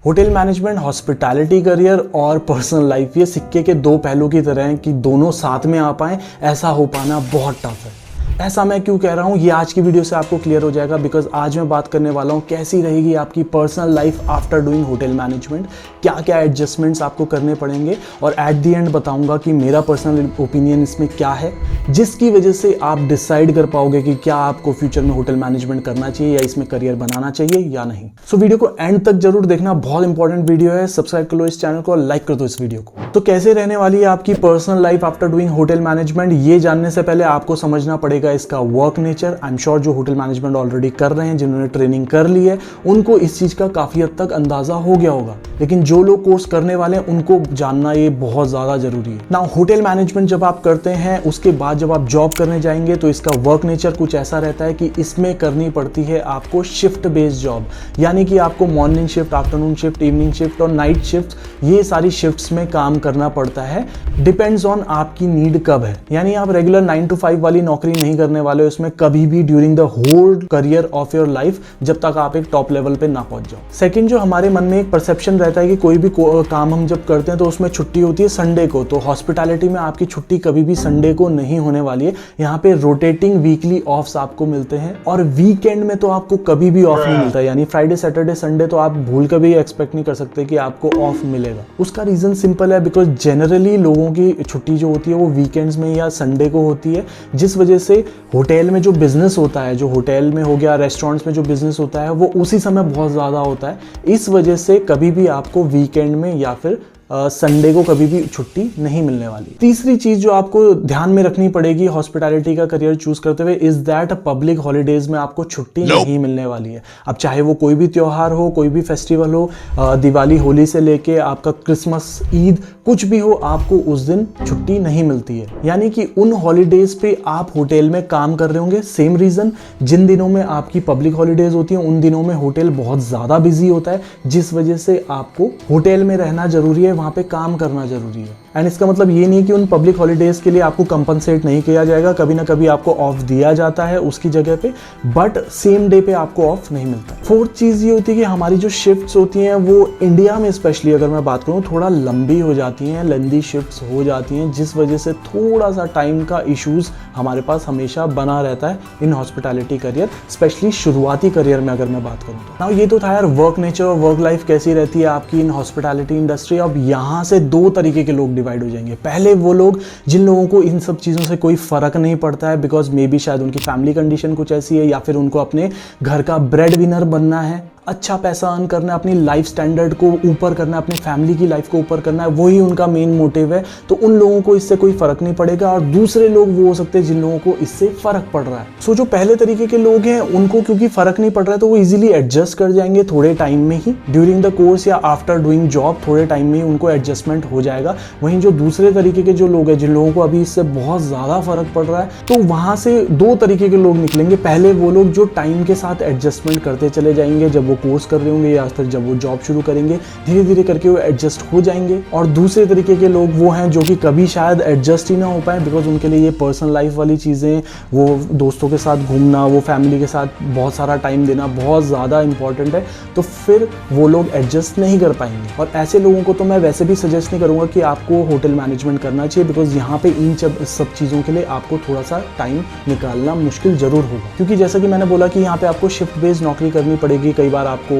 Hotel management, hospitality career और personal life, ये सिक्के के दो पहलू की तरह हैं कि दोनों साथ में आ पाएं, ऐसा हो पाना बहुत टफ है। ऐसा मैं क्यों कह रहा हूँ, ये आज की वीडियो से आपको क्लियर हो जाएगा। बिकॉज आज मैं बात करने वाला हूँ कैसी रहेगी आपकी personal life after doing hotel management, क्या क्या एडजस्टमेंट्स आपको करने पड़ेंगे, और एट दी एंड बताऊंगा कि मेरा पर्सनल ओपिनियन इसमें क्या है, जिसकी वजह से आप डिसाइड कर पाओगे कि क्या आपको फ्यूचर में होटल मैनेजमेंट करना चाहिए या इसमें करियर बनाना चाहिए या नहीं। सो वीडियो को एंड तक जरूर देखना, बहुत इंपॉर्टेंट वीडियो है। सब्सक्राइब कर लो इस चैनल को और लाइक कर दो इस वीडियो को। तो कैसे रहने वाली है आपकी personal life after doing hotel management, ये जानने से पहले आपको समझना पड़ेगा इसका work nature. I am sure जो होटल मैनेजमेंट ऑलरेडी कर रहे हैं, जिन्होंने ट्रेनिंग कर ली है, उनको इस चीज का काफी हद तक अंदाजा हो गया होगा, लेकिन जो लोग कोर्स करने वाले हैं उनको जानना ये बहुत ज्यादा जरूरी है। नाउ होटल मैनेजमेंट जब आप करते हैं, उसके बाद जब आप जॉब करने जाएंगे तो इसका वर्क नेचर कुछ ऐसा रहता है कि इसमें करनी पड़ती है आपको शिफ्ट बेस्ड जॉब, यानी कि आपको morning shift, afternoon shift, evening shift और नाइट शिफ्ट, ये सारी शिफ्ट्स में काम करना पड़ता है। डिपेंड्स ऑन आपकी नीड कब है, यानी आप रेगुलर 9 to 5 वाली नौकरी नहीं करने वाले उसमें कभी भी during the whole career of your life, जब तक आप एक टॉप लेवल पे ना पहुंच जाओ। सेकंड, जो हमारे मन में एक परसेप्शन रहता है कि कोई भी काम हम जब करते हैं तो उसमें छुट्टी होती है संडे को, तो हॉस्पिटैलिटी में आपकी छुट्टी कभी भी संडे को नहीं होने वाली है। यहाँ पे रोटेटिंग वीकली ऑफ्स आपको मिलते हैं, और वीकेंड में तो आपको कभी भी ऑफ नहीं मिलता, यानी फ्राइडे, सैटरडे, संडे तो आप भूल कर भी एक्सपेक्ट नहीं कर सकते कि आपको ऑफ मिलेगा। उसका रीजन सिंपल है, बिकॉज जनरली लोगों की छुट्टी जो होती है वो वीकेंड्स में या संडे को होती है, जिस वजह से होटल में जो बिजनेस होता है, जो होटल में हो गया, रेस्टोरेंट्स में जो बिजनेस होता है, वो उसी समय बहुत ज़्यादा होता है। इस वजह से कभी भी आपको वीकेंड में या फिर संडे को कभी भी छुट्टी नहीं मिलने वाली। तीसरी चीज जो आपको ध्यान में रखनी पड़ेगी हॉस्पिटैलिटी का करियर चूज करते हुए, इज दैट पब्लिक हॉलीडेज में आपको छुट्टी नहीं मिलने वाली है। अब चाहे वो कोई भी त्योहार हो, कोई भी फेस्टिवल हो, दिवाली, होली से लेके आपका क्रिसमस, ईद, कुछ भी हो, आपको उस दिन छुट्टी नहीं मिलती है। यानी कि उन हॉलीडेज पे आप होटल में काम कर रहे होंगे। सेम रीजन, जिन दिनों में आपकी पब्लिक हॉलीडेज होती है उन दिनों में होटल बहुत ज्यादा बिजी होता है, जिस वजह से आपको होटल में रहना जरूरी है, वहां पे काम करना जरूरी है। एंड इसका मतलब ये नहीं कि उन पब्लिक हॉलीडेज के लिए आपको कंपनसेट नहीं किया जाएगा, कभी ना कभी आपको ऑफ दिया जाता है उसकी जगह पे, बट सेम डे पे आपको ऑफ नहीं मिलता। फोर्थ चीज ये होती है कि हमारी जो शिफ्ट्स होती हैं वो इंडिया में स्पेशली अगर मैं बात करूँ थोड़ा लंबी हो जाती हैं, लेंदी शिफ्ट्स हो जाती हैं, जिस वजह से थोड़ा सा टाइम का इश्यूज हमारे पास हमेशा बना रहता है इन हॉस्पिटैलिटी करियर, स्पेशली शुरुआती करियर में अगर मैं बात करूँ तो। नाउ ये तो था यार वर्क नेचर और वर्क लाइफ कैसी रहती है आपकी इन हॉस्पिटैलिटी इंडस्ट्री। अब यहाँ से दो तरीके के लोग डिवाइड हो जाएंगे। पहले वो लोग जिन लोगों को इन सब चीज़ों से कोई फर्क नहीं पड़ता है, बिकॉज मे बी शायद उनकी फैमिली कंडीशन कुछ ऐसी है, या फिर उनको अपने घर का ब्रेड विनर बनना है, अच्छा पैसा अर्न करना है, अपनी लाइफ स्टैंडर्ड को ऊपर करना है, अपनी फैमिली की लाइफ को ऊपर करना है, वही उनका मेन मोटिव है। तो उन लोगों को इससे कोई फर्क नहीं पड़ेगा। और दूसरे लोग वो हो सकते हैं जिन लोगों को इससे फर्क पड़ रहा है। सो जो पहले तरीके के लोग हैं उनको क्योंकि फर्क नहीं पड़ रहा है तो वो इजीली एडजस्ट कर जाएंगे थोड़े टाइम में ही, ड्यूरिंग द कोर्स या आफ्टर डूइंग जॉब थोड़े टाइम में ही उनको एडजस्टमेंट हो जाएगा। वहीं जो दूसरे तरीके के जो लोग हैं, जिन लोगों को अभी इससे बहुत ज़्यादा फर्क पड़ रहा है, तो वहाँ से दो तरीके के लोग निकलेंगे। पहले वो लोग जो टाइम के साथ एडजस्टमेंट करते चले जाएंगे, जब वो कोर्स कर रहे होंगे या फिर जब वो जॉब शुरू करेंगे, धीरे धीरे करके वो एडजस्ट हो जाएंगे। और दूसरे तरीके के लोग वो हैं जो कि कभी शायद एडजस्ट ही ना हो पाए, बिकॉज उनके लिए ये पर्सनल लाइफ वाली चीज़ें, वो दोस्तों के साथ घूमना, वो फैमिली के साथ बहुत सारा टाइम देना बहुत ज़्यादा इंपॉर्टेंट है, तो फिर वो लोग एडजस्ट नहीं कर पाएंगे। और ऐसे लोगों को तो मैं वैसे भी सजेस्ट नहीं करूँगा कि आपको होटल मैनेजमेंट करना चाहिए, बिकॉज यहाँ पे इन सब चीज़ों के लिए आपको थोड़ा सा टाइम निकालना मुश्किल जरूर होगा। क्योंकि जैसा कि मैंने बोला कि यहाँ पे आपको शिफ्ट बेस्ड नौकरी करनी पड़ेगी, कई बार आपको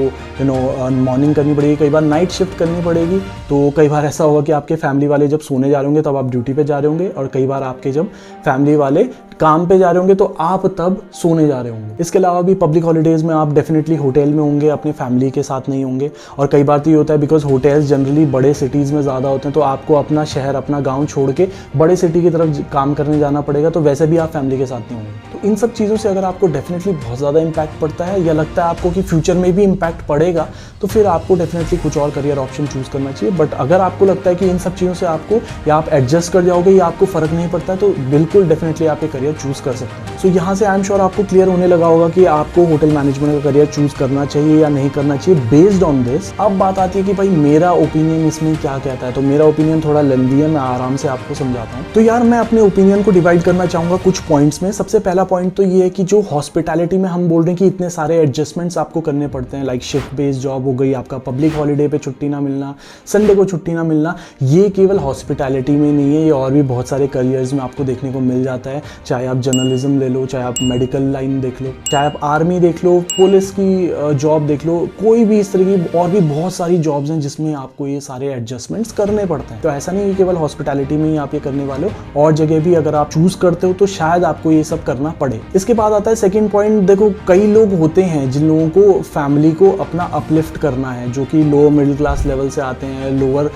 मॉर्निंग करनी पड़ेगी, कई बार नाइट शिफ्ट करनी पड़ेगी। तो कई बार ऐसा होगा कि आपके फैमिली वाले जब सोने जा रहे होंगे तब आप ड्यूटी पे जा रहे होंगे, और कई बार आपके जब फैमिली वाले काम पे जा रहे होंगे तो आप तब सोने जा रहे होंगे। इसके अलावा भी पब्लिक हॉलीडेज में आप डेफिनेटली होटल में होंगे, अपने फैमिली के साथ नहीं होंगे। और कई बार तो ये होता है बिकॉज होटल्स जनरली बड़े सिटीज़ में ज़्यादा होते हैं, तो आपको अपना शहर, अपना गाँव छोड़ के बड़े सिटी की तरफ काम करने जाना पड़ेगा, तो वैसे भी आप फैमिली के साथ नहीं होंगे। तो इन सब चीज़ों से अगर आपको डेफिनेटली बहुत ज़्यादा इम्पैक्ट पड़ता है, या लगता है आपको कि फ्यूचर में भी इम्पैक्ट पड़ेगा, तो फिर आपको डेफिनेटली कुछ और करियर ऑप्शन चूज करना चाहिए। बट अगर आपको लगता है कि इन सब चीज़ों से आपको या आप एडजस्ट कर जाओगे या आपको फर्क नहीं पड़ता है, तो बिल्कुल डेफिनेटली आप ये करियर चूज कर सकते हैं। सो यहाँ से आई एम श्योर आपको क्लियर होने लगा होगा कि आपको होटल मैनेजमेंट का करियर चूज करना चाहिए या नहीं करना चाहिए बेस्ड ऑन दिस। अब बात आती है कि भाई मेरा ओपिनियन इसमें क्या कहता है। तो मेरा ओपिनियन थोड़ा लेंदी है, मैं आराम से आपको समझाता हूँ। तो यार मैं अपने ओपिनियन को डिवाइड करना चाहूँगा कुछ पॉइंट्स में। सबसे पहला पॉइंट तो ये है कि जो हॉस्पिटैलिटी में हम बोल रहे हैं कि इतने सारे एडजस्टमेंट्स आपको करने पड़ते हैं, लाइक शिफ्ट बेस्ड जॉब हो गई, आपका पब्लिक हॉलीडे पे छुट्टी ना मिलना, संडे को छुट्टी ना मिलना, ये केवल हॉस्पिटैलिटी में नहीं है, ये और भी बहुत सारे करियर्स में आपको देखने को मिल जाता है। चाहे आप जर्नलिज्म ले लो, चाहे आप मेडिकल लाइन देख लो, चाहे आप आर्मी देख लो, पुलिस की जॉब देख लो, कोई भी इस तरह की और भी बहुत सारी जॉब्स हैं जिसमें आपको ये सारे एडजस्टमेंट्स करने पड़ते हैं। तो ऐसा नहीं है केवल हॉस्पिटैलिटी में ही आप ये करने वाले हो, और जगह भी अगर आप चूज करते हो तो शायद आपको ये सब करना पड़े। इसके बाद आता है सेकंड पॉइंट। देखो, कई लोग होते हैं जिन लोगों को फैमिली को अपना अपलिफ्ट करना है, जो कि लोअर मिडिल क्लास लेवल से आते हैं, लोअर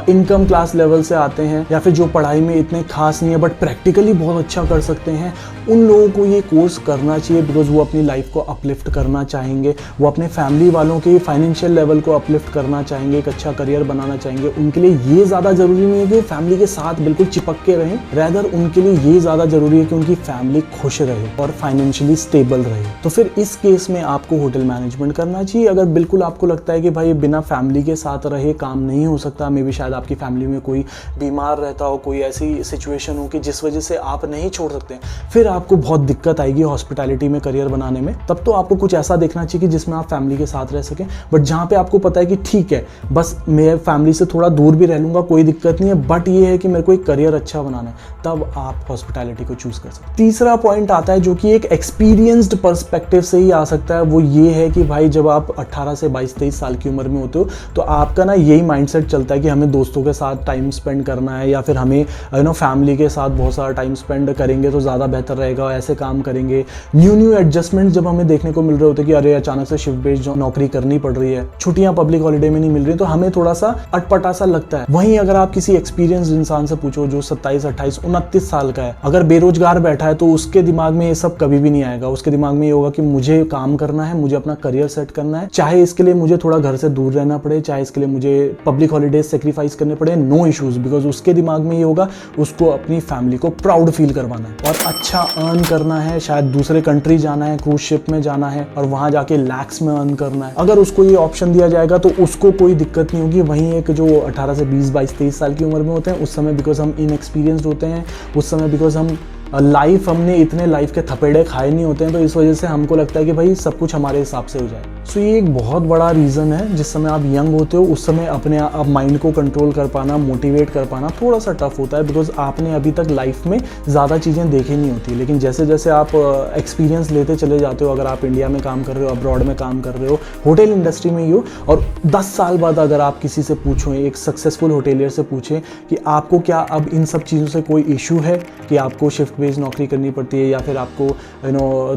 इनकम क्लास लेवल से आते हैं, या फिर जो पढ़ाई में इतने खास नहीं है बट प्रैक्टिकली बहुत अच्छा कर सकते हैं। उन लोगों को ये कोर्स करना चाहिए बिकॉज वो अपनी लाइफ को अपलिफ्ट करना चाहेंगे, वो अपने फैमिली वालों के फाइनेंशियल लेवल को अपलिफ्ट करना चाहेंगे, एक अच्छा करियर बनाना चाहेंगे। उनके लिए ये ज़्यादा ज़रूरी नहीं है कि वो फैमिली के साथ बिल्कुल चिपक के रहें, रैदर उनके लिए ये ज़्यादा ज़रूरी है कि उनकी फैमिली खुश रहे और फाइनेंशियली स्टेबल रहे। तो फिर इस केस में आपको होटल मैनेजमेंट करना चाहिए। अगर बिल्कुल आपको लगता है कि भाई बिना फैमिली के साथ रहे काम नहीं हो सकता, मे बी शायद आपकी फैमिली में कोई बीमार रहता हो, कोई ऐसी सिचुएशन हो कि जिस वजह से आप नहीं छोड़ सकते, फिर आपको बहुत दिक्कत आएगी हॉस्पिटैलिटी में करियर बनाने में। तब तो आपको कुछ ऐसा देखना चाहिए कि जिसमें आप फैमिली के साथ रह सकें, बट जहाँ पे आपको पता है कि ठीक है बस मैं फैमिली से थोड़ा दूर भी रह लूँगा, कोई दिक्कत नहीं है, बट ये है कि मेरे को एक करियर अच्छा बनाना है, तब आप हॉस्पिटैलिटी को चूज कर सकते हैं। तीसरा पॉइंट आता है जो कि एक एक्सपीरियंस्ड पर्सपेक्टिव से ही आ सकता है, वो ये है कि भाई जब आप 18 से 22-23 साल की उम्र में होते हो तो आपका ना यही माइंडसेट चलता है कि हमें दोस्तों के साथ टाइम स्पेंड करना है, या फिर हमें फैमिली के साथ बहुत सारा टाइम स्पेंड करेंगे तो ज़्यादा बेहतर रहेगा, ऐसे काम करेंगे। न्यू एडजस्टमेंट जब हमें देखने को मिल रहे होते कि अरे अचानक से शिफ्ट बेस्ड नौकरी करनी पड़ रही है, छुट्टियां पब्लिक हॉलीडे में नहीं मिल रही, तो हमें थोड़ा सा अटपटा सा लगता है। वहीं अगर आप किसी एक्सपीरियंस इंसान से पूछो जो 27, 28, 29 साल का है, अगर बेरोजगार बैठा है, तो उसके दिमाग में ये सब कभी भी नहीं आएगा। उसके दिमाग में ये होगा कि मुझे काम करना है, मुझे अपना करियर सेट करना है, चाहे इसके लिए मुझे थोड़ा घर से दूर रहना पड़े, चाहे इसके लिए मुझे पब्लिक हॉलीडेज सेक्रीफाइस करने पड़े, नो इश्यूज, बिकॉज उसके दिमाग में ये होगा उसको अपनी फैमिली को प्राउड फील करवाना है और अच्छा अर्न करना है, शायद दूसरे कंट्री जाना है, क्रूज शिप में जाना है और वहां जाके लैक्स में अर्न करना है। अगर उसको ये ऑप्शन दिया जाएगा तो उसको कोई दिक्कत नहीं होगी। वहीं एक जो 18 से 20, 22, 23 साल की उम्र में होते हैं, उस समय बिकॉज हम इनएक्सपीरियंस्ड होते हैं, उस समय बिकॉज हम हमने इतने लाइफ के थपेड़े खाए नहीं होते हैं, तो इस वजह से हमको लगता है कि भाई सब कुछ हमारे हिसाब से हो जाए। सो ये एक बहुत बड़ा रीज़न है। जिस समय आप यंग होते हो उस समय अपने आप माइंड को कंट्रोल कर पाना, मोटिवेट कर पाना थोड़ा सा टफ होता है, बिकॉज आपने अभी तक लाइफ में ज़्यादा चीज़ें देखी नहीं होती। लेकिन जैसे जैसे आप एक्सपीरियंस लेते चले जाते हो, अगर आप इंडिया में काम कर रहे हो, अब्रॉड में काम कर रहे हो, होटल इंडस्ट्री में ही हो, और 10 साल बाद अगर आप किसी से पूछो, एक सक्सेसफुल होटेलियर से पूछें कि आपको क्या अब इन सब चीज़ों से कोई इशू है कि आपको शिफ्ट बेस्ड नौकरी करनी पड़ती है या फिर आपको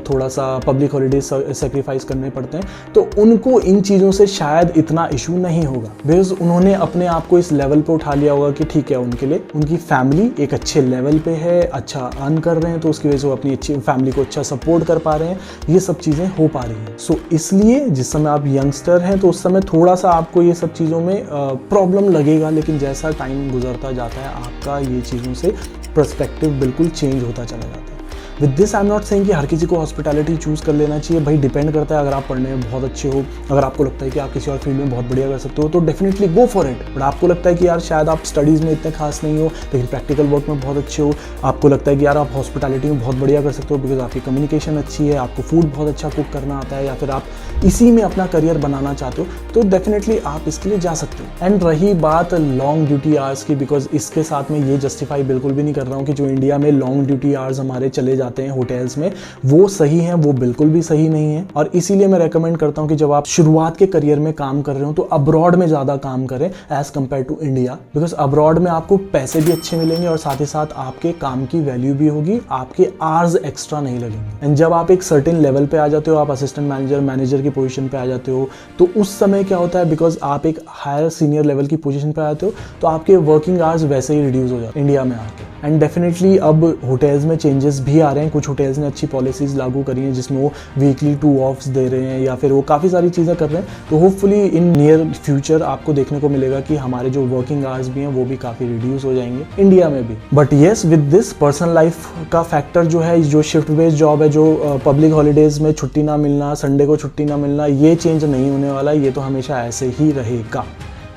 थोड़ा सा पब्लिक हॉलीडेज सेक्रीफाइस करने पड़ते हैं, तो उनको इन चीज़ों से शायद इतना इशू नहीं होगा, बिकॉज उन्होंने अपने आप को इस लेवल पे उठा लिया होगा कि ठीक है, उनके लिए उनकी फैमिली एक अच्छे लेवल पे है, अच्छा अर्न कर रहे हैं, तो उसकी वजह से वो अपनी अच्छी फैमिली को अच्छा सपोर्ट कर पा रहे हैं, ये सब चीज़ें हो पा रही हैं। सो इसलिए जिस समय आप यंगस्टर हैं तो उस समय थोड़ा सा आपको ये सब चीज़ों में प्रॉब्लम लगेगा, लेकिन जैसा टाइम गुजरता जाता है आपका ये चीज़ों से पर्सपेक्टिव बिल्कुल चेंज होता चला जाता है। With this I am not saying कि हर किसी को हॉस्पिटैलिटी चूज़ कर लेना चाहिए। भाई डिपेंड करता है, अगर आप पढ़ने में बहुत अच्छे हो, अगर आपको लगता है कि आप किसी और फील्ड में बहुत बढ़िया कर सकते हो तो definitely go for it. But आपको लगता है कि यार शायद आप स्टडीज़ में इतने खास नहीं हो लेकिन प्रैक्टिकल वर्क में बहुत अच्छे हो, आपको लगता है कि यार आप हॉस्पिटैलिटी में बहुत बढ़िया कर सकते हो बिकॉज आपकी कम्युनिकेशन अच्छी है, आपको फूड बहुत अच्छा कुक करना आता है, या फिर आप इसी में अपना करियर बनाना चाहते हो, तो डेफिनेटली आप इसके लिए जा सकते हो। एंड रही बात लॉन्ग ड्यूटी आवर्स की, बिकॉज इसके साथ में ये जस्टिफाई बिल्कुल भी नहीं कर रहा हूँ कि जो इंडिया में लॉन्ग ड्यूटी आवर्स हमारे चले जाते हैं होटल्स में, वो सही है, वो बिल्कुल भी सही नहीं है। और इसीलिए मैं रेकमेंड करता हूं कि जब आप शुरुआत के करियर में काम कर रहे हो तो अब्रॉड में ज्यादा काम करें as compare to India, because abroad में आपको पैसे भी अच्छे मिलेंगे और साथ ही साथ आपके काम की वैल्यू भी होगी, आपके आवर्स एक्स्ट्रा नहीं लगेंगे। एंड जब आप एक सर्टेन लेवल पे आ जाते हो, आप असिस्टेंट मैनेजर की पोजीशन पे आ जाते हो, तो उस समय क्या होता है, बिकॉज आप एक हायर सीनियर लेवल की पोजीशन पे आ जाते हो, तो आपके वर्किंग आवर्स वैसे ही रिड्यूस हो जाते हैं इंडिया में आके। एंड डेफिनेटली अब होटल्स में चेंजेस भी आ रहे हैं, कुछ होटल्स ने अच्छी पॉलिसीज लागू करी हैं जिसमें वो वीकली 2 ऑफ्स दे रहे हैं या फिर वो काफ़ी सारी चीज़ें कर रहे हैं। तो होपफुली इन नियर फ्यूचर आपको देखने को मिलेगा कि हमारे जो वर्किंग आवर्स भी हैं वो भी काफ़ी रिड्यूस हो जाएंगे इंडिया में भी। But yes, with this personal life का फैक्टर जो है, जो शिफ्ट बेस्ड जॉब है, जो पब्लिक हॉलीडेज में छुट्टी ना मिलना, संडे को छुट्टी ना मिलना, ये चेंज नहीं होने वाला, ये तो हमेशा ऐसे ही रहेगा।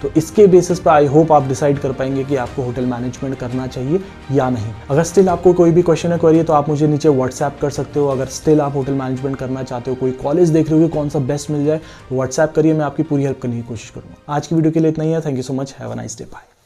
तो इसके बेसिस पर आई होप आप डिसाइड कर पाएंगे कि आपको होटल मैनेजमेंट करना चाहिए या नहीं। अगर स्टिल आपको कोई भी क्वेश्चन है, क्वेरी है, तो आप मुझे नीचे व्हाट्सएप कर सकते हो। अगर स्टिल आप होटल मैनेजमेंट करना चाहते हो, कोई कॉलेज देख रहे हो कि कौन सा बेस्ट मिल जाए, व्हाट्सएप करिए, मैं आपकी पूरी हेल्प करने की कोशिश करूँगा। आज की वीडियो के लिए इतना ही है। Thank you so much, have a nice day, bye.